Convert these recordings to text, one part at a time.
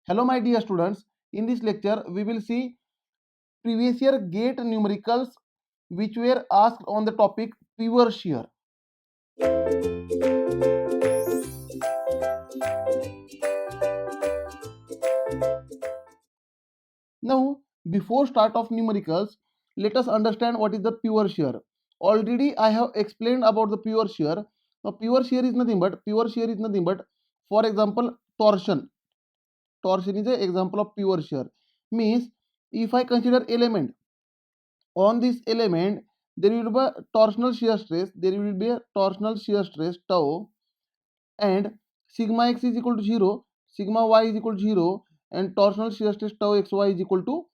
Hello my dear students, in this lecture we will see previous year GATE numericals which were asked on the topic pure shear. Now before start of numericals, let us understand what is the pure shear. Already I have explained about the pure shear. Now pure shear is nothing but for example torsion. Torsion is an example of pure shear. Means if I consider element, on this element there will be a torsional shear stress, tau, and sigma x is equal to 0, sigma y is equal to 0, and torsional shear stress tau xy is equal to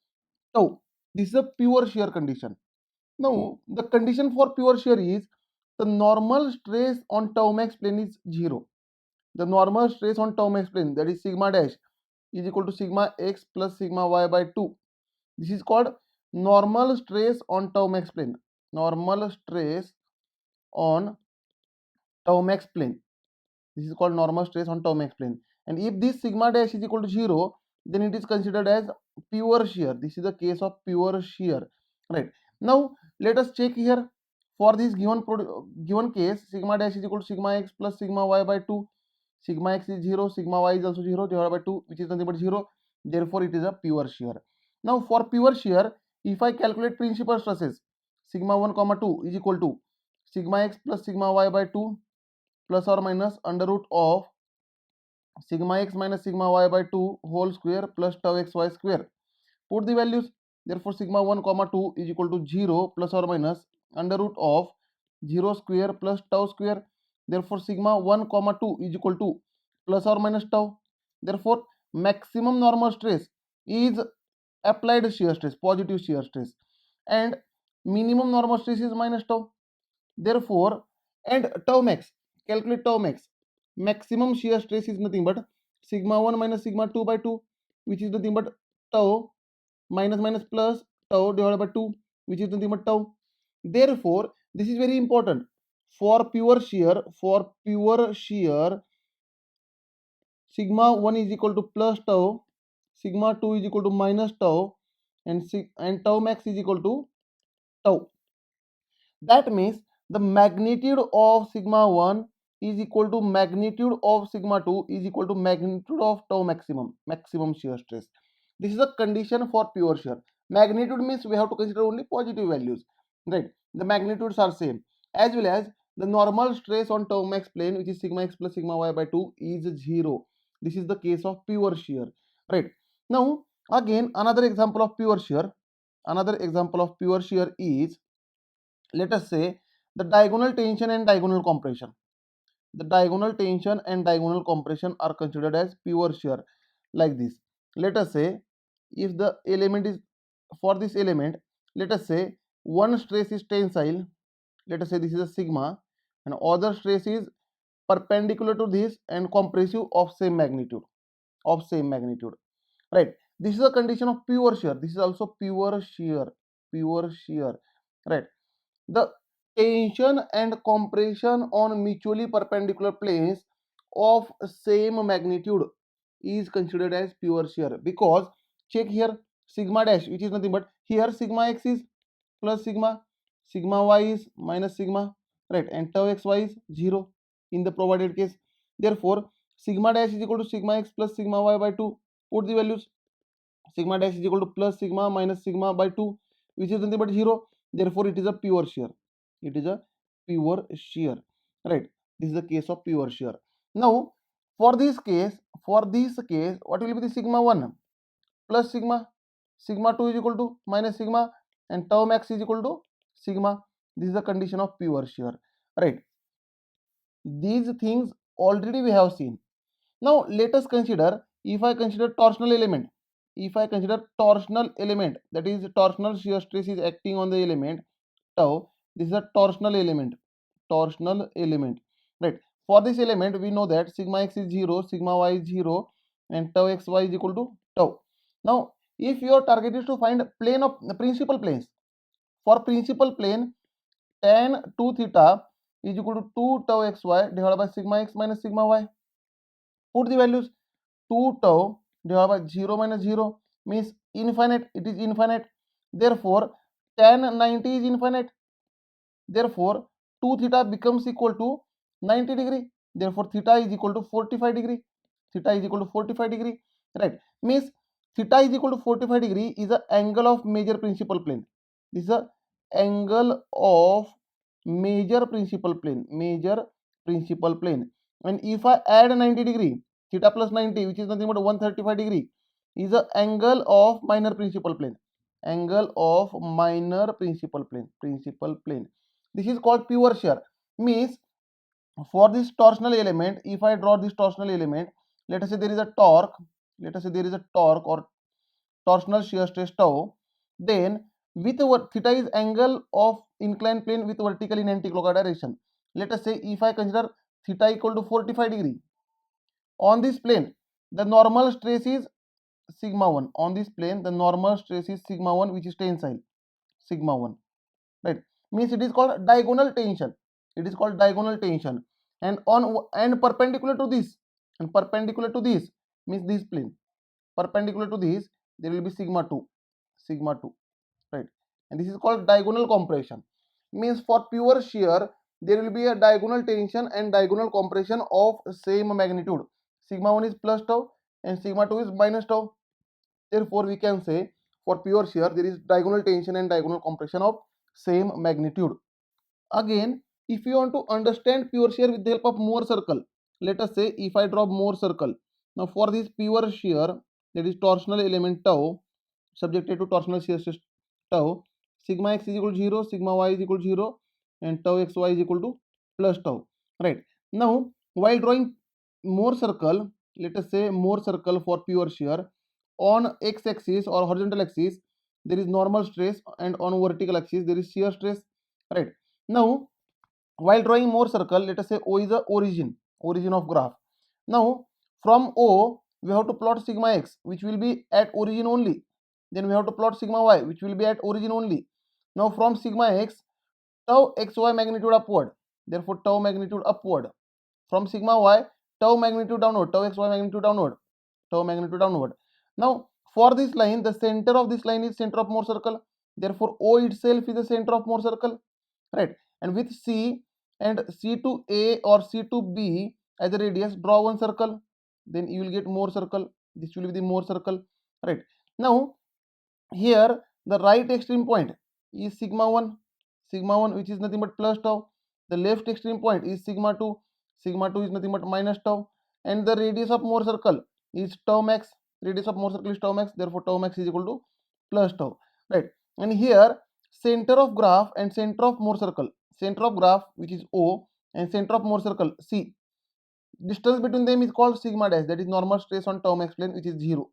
tau. This is a pure shear condition. Now the condition for pure shear is the normal stress on tau max plane is 0. The normal stress on tau max plane, that is sigma dash, is equal to sigma x plus sigma y by 2. This is called normal stress on tau max plane. Normal stress on tau max plane. This is called normal stress on tau max plane. And if this sigma dash is equal to 0, then it is considered as pure shear. This is the case of pure shear. Right. Now let us check here. For this given case, sigma dash is equal to sigma x plus sigma y by 2. Sigma x is 0, sigma y is also 0 divided by 2, which is nothing but 0. Therefore, it is a pure shear. Now, for pure shear, if I calculate principal stresses, sigma 1 comma 2 is equal to sigma x plus sigma y by 2 plus or minus under root of sigma x minus sigma y by 2 whole square plus tau xy square. Put the values. Therefore, sigma 1 comma 2 is equal to 0 plus or minus under root of 0 square plus tau square. Therefore, sigma 1 comma 2 is equal to plus or minus tau. Therefore, maximum normal stress is applied shear stress, positive shear stress, and minimum normal stress is minus tau. Therefore, and tau max, calculate tau max. Maximum shear stress is nothing but sigma 1 minus sigma 2 by 2, which is nothing but tau minus plus tau divided by 2, which is nothing but tau. Therefore, this is very important. For pure shear, sigma 1 is equal to plus tau, sigma 2 is equal to minus tau, and tau max is equal to tau. That means the magnitude of sigma 1 is equal to magnitude of sigma 2 is equal to magnitude of tau maximum shear stress. This is a condition for pure shear. Magnitude means we have to consider only positive values, right? The magnitudes are same, as well as the normal stress on tau max plane, which is sigma x plus sigma y by 2, is 0. This is the case of pure shear, right? Now again another example of pure shear. Another example of pure shear is, let us say, the diagonal tension and diagonal compression. The diagonal tension and diagonal compression are considered as pure shear, like this. Let us say, if the element is, for this element, let us say one stress is tensile, let us say this is a sigma, and other stress is perpendicular to this and compressive of same magnitude, right? This is a condition of pure shear. This is also pure shear, right? The tension and compression on mutually perpendicular planes of same magnitude is considered as pure shear, because check here, sigma dash, which is nothing but, here sigma x is plus sigma, sigma y is minus sigma, right? And tau xy is 0 in the provided case. Therefore, sigma dash is equal to sigma x plus sigma y by 2. Put the values. Sigma dash is equal to plus sigma minus sigma by 2, which is nothing but 0. Therefore, it is a pure shear. It is a pure shear, right? This is the case of pure shear. Now, for this case, what will be the sigma 1 plus sigma, sigma 2 is equal to minus sigma, and tau max is equal to sigma. This is the condition of pure shear, right? These things already we have seen. Now let us consider, if I consider torsional element, that is torsional shear stress is acting on the element tau. This is a torsional element, right? For this element we know that sigma x is 0, sigma y is 0, and tau xy is equal to tau. Now if your target is to find plane of principal planes, for principal plane, tan 2 theta is equal to 2 tau xy divided by sigma x minus sigma y. Put the values. 2 tau divided by 0 minus 0 means infinite, it is infinite. Therefore tan 90 is infinite. Therefore 2 theta becomes equal to 90 degree. Therefore theta is equal to 45 degree. Theta is equal to 45 degree, right? Means theta is equal to 45 degree is the angle of major principal plane. This is the angle of major principal plane, and if I add 90 degree, theta plus 90, which is nothing but 135 degree, is the angle of minor principal plane, principal plane. This is called pure shear. Means for this torsional element, if I draw this torsional element, let us say there is a torque, or torsional shear stress tau, then with theta is angle of inclined plane with vertical in anti-clockwise direction. Let us say if I consider theta equal to 45 degree, on this plane the normal stress is sigma 1. On this plane the normal stress is sigma 1, which is tensile sigma 1, right? Means it is called diagonal tension. And perpendicular to this, means this plane, perpendicular to this, there will be sigma 2, right? And this is called diagonal compression. Means for pure shear there will be a diagonal tension and diagonal compression of same magnitude. Sigma 1 is plus tau and sigma 2 is minus tau. Therefore we can say for pure shear there is diagonal tension and diagonal compression of same magnitude. Again, if you want to understand pure shear with the help of Mohr circle, let us say if I draw Mohr circle. Now for this pure shear, that is torsional element tau subjected to torsional shear stress tau, sigma x is equal to 0, sigma y is equal to 0, and tau xy is equal to plus tau, right? Now while drawing Mohr circle, let us say Mohr circle for pure shear, on x axis or horizontal axis there is normal stress and on vertical axis there is shear stress, right? Now while drawing Mohr circle, let us say O is the origin of graph. Now from O we have to plot sigma x, which will be at origin only. Then we have to plot sigma y, which will be at origin only. Now from sigma x, tau xy magnitude upward, therefore tau magnitude upward. From sigma y, tau magnitude downward, tau xy magnitude downward. Now for this line, the center of this line is center of Mohr circle. Therefore O itself is the center of Mohr circle, right? And with C and C to A or C to B as a radius, draw one circle, then you will get Mohr circle. This will be the Mohr circle, right? Now here the right extreme point is sigma 1, which is nothing but plus tau. The left extreme point is sigma 2 is nothing but minus tau, and the radius of Mohr circle is tau max. Therefore tau max is equal to plus tau, right? And here center of graph and center of Mohr circle, center of graph which is O and center of Mohr circle C, distance between them is called sigma dash, that is normal stress on tau max plane, which is 0.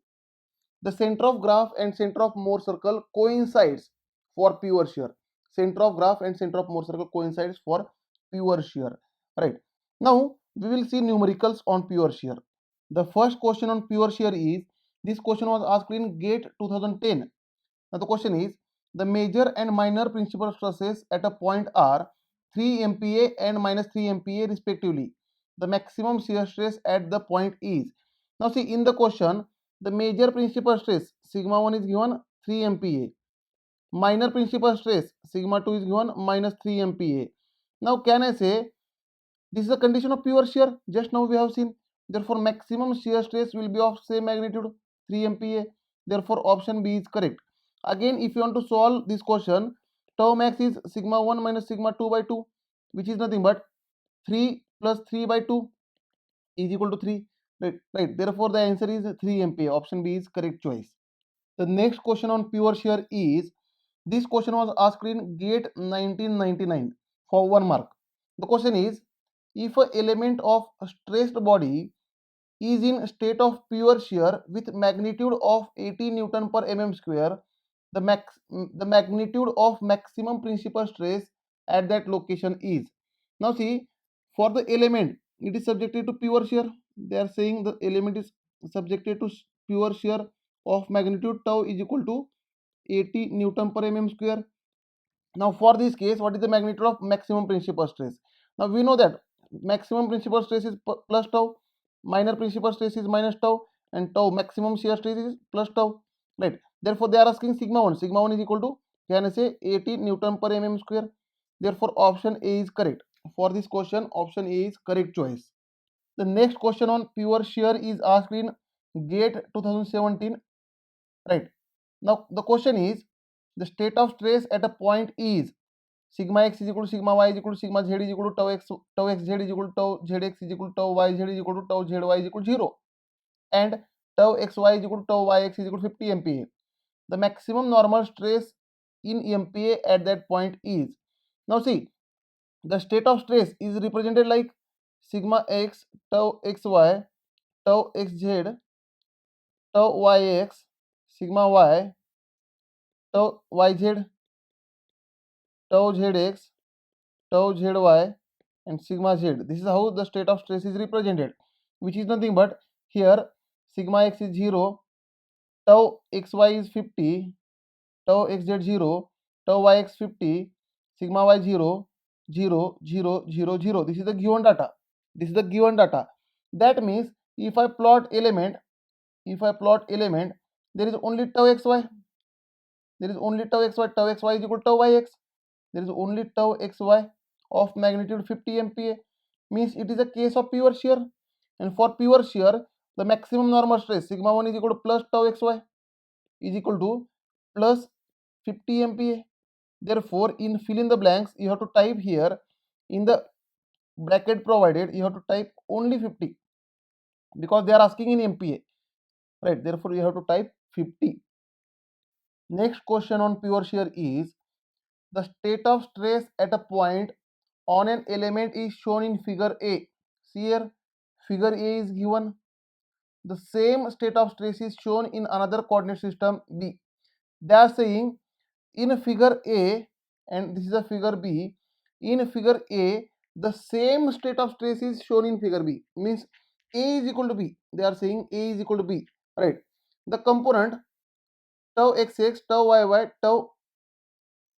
The center of graph and center of Mohr circle coincides for pure shear. Center of graph and center of Mohr circle coincides for pure shear, right? Now we will see numericals on pure shear. The first question on pure shear is, this question was asked in GATE 2010. Now the question is, the major and minor principal stresses at a point are 3 MPa and minus 3 MPa respectively. The maximum shear stress at the point is. Now see, in the question, the major principal stress sigma 1 is given 3 MPa. Minor principal stress sigma 2 is given minus 3 MPa. Now can I say this is a condition of pure shear? Just now we have seen. Therefore maximum shear stress will be of same magnitude 3 MPa. Therefore option B is correct. Again, if you want to solve this question, tau max is sigma 1 minus sigma 2 by 2, which is nothing but 3 plus 3 by 2 is equal to 3. Right. Therefore the answer is 3 MPa. Option B is correct choice. The next question on pure shear is, this question was asked in GATE 1999 for 1 mark. The question is, if an element of a stressed body is in state of pure shear with magnitude of 80 Newton per mm square, the magnitude of maximum principal stress at that location is. Now see, for the element it is subjected to pure shear. They are saying the element is subjected to pure shear of magnitude tau is equal to 80 Newton per mm square. Now for this case, what is the magnitude of maximum principal stress? Now we know that maximum principal stress is plus tau, minor principal stress is minus tau, and tau maximum shear stress is plus tau, right? Therefore they are asking sigma 1. Sigma 1 is equal to, can I say, 80 Newton per mm square. Therefore option A is correct. For this question, option A is correct choice. The next question on pure shear is asked in GATE 2017, right? Now the question is, the state of stress at a point is sigma x is equal to sigma y is equal to sigma z is equal to tau x z is equal to tau zx is equal to tau y z is equal to tau zy is equal to 0, and tau xy is equal to tau yx is equal to 50 MPa. The maximum normal stress in MPa at that point is, now see, the state of stress is represented like sigma x, tau xy, tau xz, tau yx, sigma y, tau yz, tau zx, tau zy, and sigma z. This is how the state of stress is represented, which is nothing but here sigma x is 0, tau xy is 50, tau xz 0, tau yx 50, sigma y 0, 0, 0, 0, 0. This is the given data. This is the given data. That means if I plot element, there is only tau xy. There is only tau xy. Tau xy is equal to tau yx. There is only tau xy of magnitude 50 MPa. Means it is a case of pure shear. And for pure shear, the maximum normal stress sigma 1 is equal to plus tau xy is equal to plus 50 MPa. Therefore, in fill in the blanks, you have to type here in the bracket provided, you have to type only 50 because they are asking in MPa, right? Therefore, you have to type 50. Next question on pure shear is, the state of stress at a point on an element is shown in figure A. See here, figure A is given. The same state of stress is shown in another coordinate system B. They are saying in figure A, and this is a figure B. In figure A, the same state of stress is shown in figure B. Means A is equal to B. They are saying A is equal to B, right? The component tau xx, tau yy, tau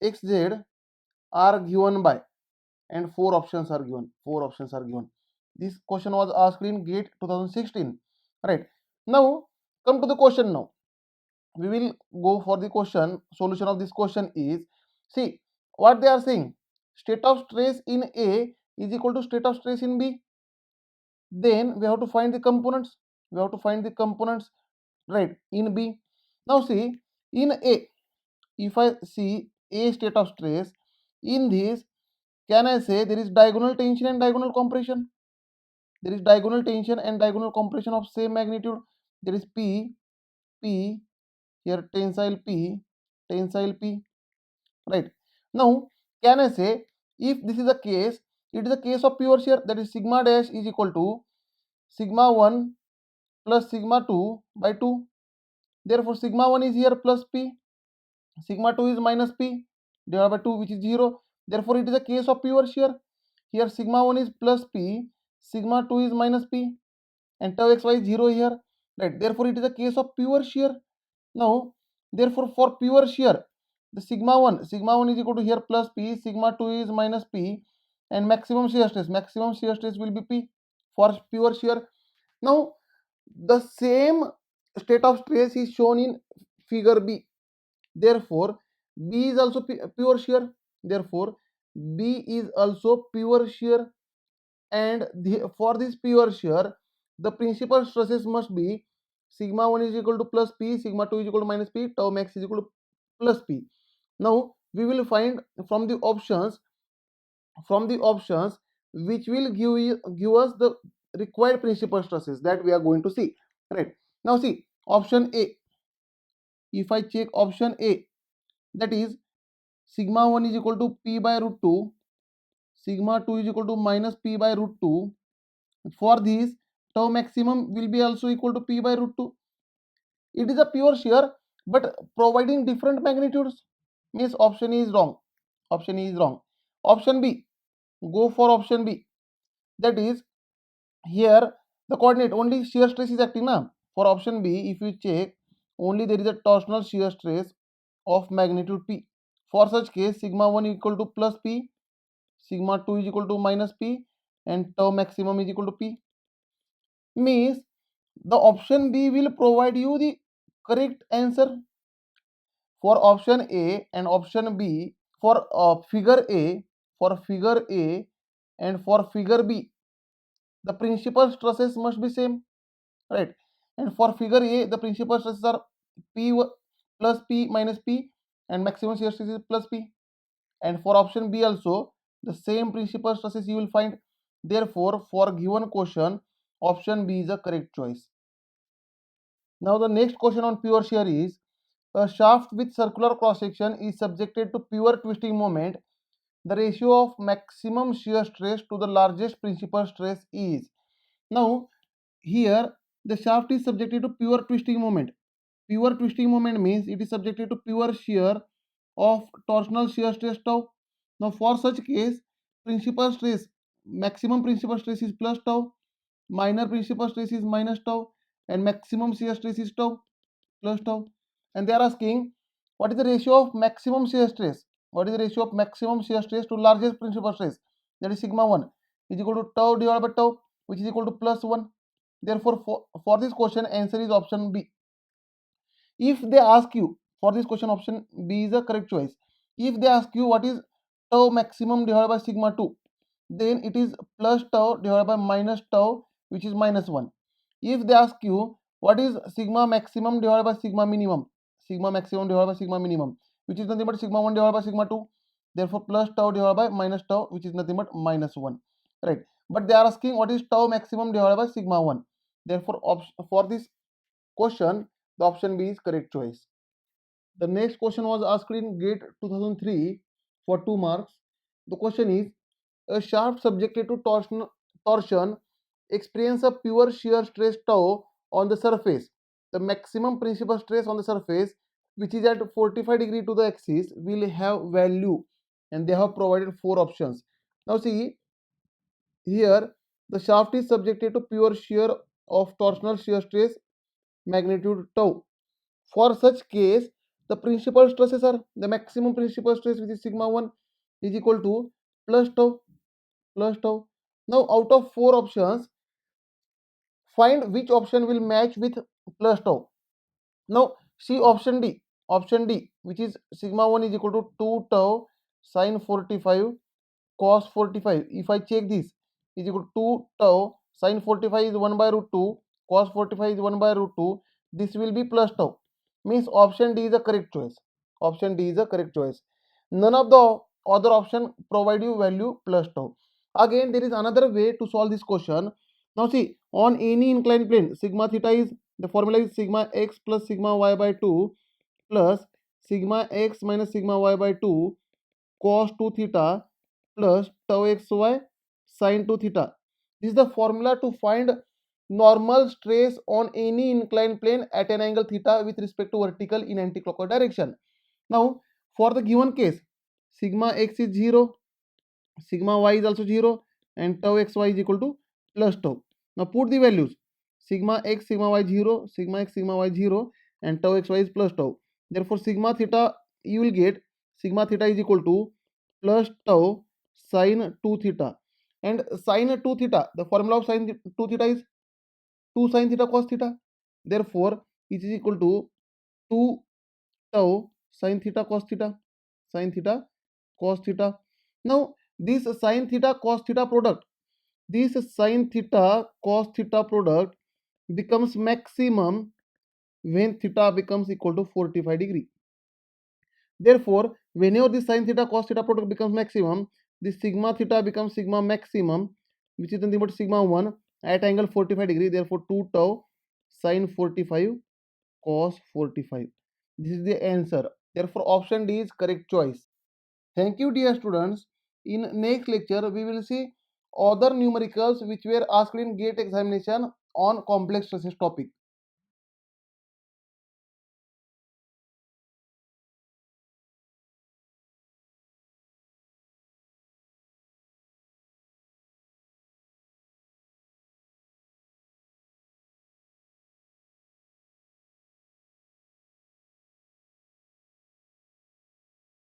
xz are given by, and four options are given. This question was asked in GATE 2016, right? Now come to the question. Now we will go for the question. Solution of this question is, see what they are saying, state of stress in A is equal to state of stress in B. Then we have to find the components. Right, in B. Now see, in A, if I see A state of stress, in this, can I say there is diagonal tension and diagonal compression? There is diagonal tension and diagonal compression of same magnitude. There is P, here tensile P, right? Now, can I say, if this is the case, it is a case of pure shear, that is sigma dash is equal to sigma 1 plus sigma 2 by 2. Therefore, sigma 1 is here plus P, sigma 2 is minus P divided by 2, which is 0. Therefore, it is a case of pure shear. Here sigma 1 is plus P, sigma 2 is minus P, and tau xy is 0 here, right? Therefore, it is a case of pure shear. Now, therefore, for pure shear, the sigma 1 is equal to here plus P, sigma 2 is minus P, and maximum shear stress will be P for pure shear. Now, the same state of stress is shown in figure B. Therefore, B is also pure shear. Therefore, B is also pure shear, and for this pure shear, the principal stresses must be sigma 1 is equal to plus P, sigma 2 is equal to minus P, tau max is equal to plus P. Now, we will find from the options which will give us the required principal stresses that we are going to see, right? Now see, option A. If I check option A, that is sigma 1 is equal to P by root 2, sigma 2 is equal to minus P by root 2. For this, tau maximum will be also equal to P by root 2. It is a pure shear, but providing different magnitudes, means option is wrong. Option B, go for option B. That is, here the coordinate only shear stress is acting now. For option B, if you check, only there is a torsional shear stress of magnitude P. For such case, sigma 1 equal to plus P, sigma 2 is equal to minus P, and tau maximum is equal to P. Means The option B will provide you the correct answer. For option A and option B, for figure A, and for figure B, the principal stresses must be same, right? And for figure A, the principal stresses are P plus P minus P, and maximum shear stress is plus P. And for option B also, the same principal stresses you will find. Therefore, for given question, option B is the correct choice. Now the next question on pure shear is, a shaft with circular cross section is subjected to pure twisting moment. The ratio of maximum shear stress to the largest principal stress is. Now here the shaft is subjected to pure twisting moment. Pure twisting moment means it is subjected to pure shear of torsional shear stress tau. Now for such case, principal stress, maximum principal stress is plus tau, minor principal stress is minus tau, and maximum shear stress is tau plus tau. And they are asking, what is the ratio of maximum shear stress? What is the ratio of maximum shear stress to largest principal stress? That is sigma 1 is equal to tau divided by tau, which is equal to plus 1. Therefore, for this question, answer is option B. If they ask you, for this question, option B is the correct choice. If they ask you what is tau maximum divided by sigma 2, then it is plus tau divided by minus tau, which is minus 1. If they ask you what is sigma maximum divided by sigma minimum, which is nothing but sigma 1 divided by sigma 2, therefore plus tau divided by minus tau, which is nothing but minus 1, right? But they are asking what is tau maximum divided by sigma 1. Therefore, for this question, the option B is correct choice. The next question was asked in GATE 2003 for 2 marks. The question is, a shaft subjected to torsion experience a pure shear stress tau on the surface. The maximum principal stress on the surface, which is at 45 degree to the axis, will have value, and they have provided 4 options. Now see, here the shaft is subjected to pure shear of torsional shear stress magnitude tau. For such case, the principal stresses are, the maximum principal stress, which is sigma 1, is equal to plus tau plus tau. Now out of 4 options, find which option will match with plus tau. Now see option D, which is sigma 1 is equal to 2 tau sine 45 cos 45. If I check this, is equal to 2 tau sine 45 is 1 by root 2, cos 45 is 1 by root 2. This will be plus tau. Means option D is the correct choice. Option D is the correct choice. None of the other option provide you value plus tau. Again, there is another way to solve this question. Now see, on any inclined plane, sigma theta is, the formula is sigma x plus sigma y by 2 plus sigma x minus sigma y by 2 cos 2 theta plus tau xy sin 2 theta. This is the formula to find normal stress on any inclined plane at an angle theta with respect to vertical in anticlockwise direction. Now, for the given case, sigma x is 0, sigma y is also 0, and tau xy is equal to plus tau. Now, put the values. Sigma x, sigma y 0, sigma x, sigma y 0, and tau xy is plus tau. Therefore, sigma theta, you will get sigma theta is equal to plus tau sin 2 theta. And sin 2 theta, the formula of sin 2 theta is 2 sin theta cos theta. Therefore, it is equal to 2 tau sin theta cos theta, sin theta cos theta. Now, this sin theta cos theta product, this sin theta cos theta product becomes maximum when theta becomes equal to 45 degree. Therefore, whenever the sin theta cos theta product becomes maximum, the sigma theta becomes sigma maximum, which is nothing but sigma 1 at angle 45 degree. Therefore, 2 tau sin 45 cos 45. This is the answer. Therefore, option D is correct choice. Thank you, dear students. In next lecture, we will see other numericals which were asked in GATE examination on complex stresses topic.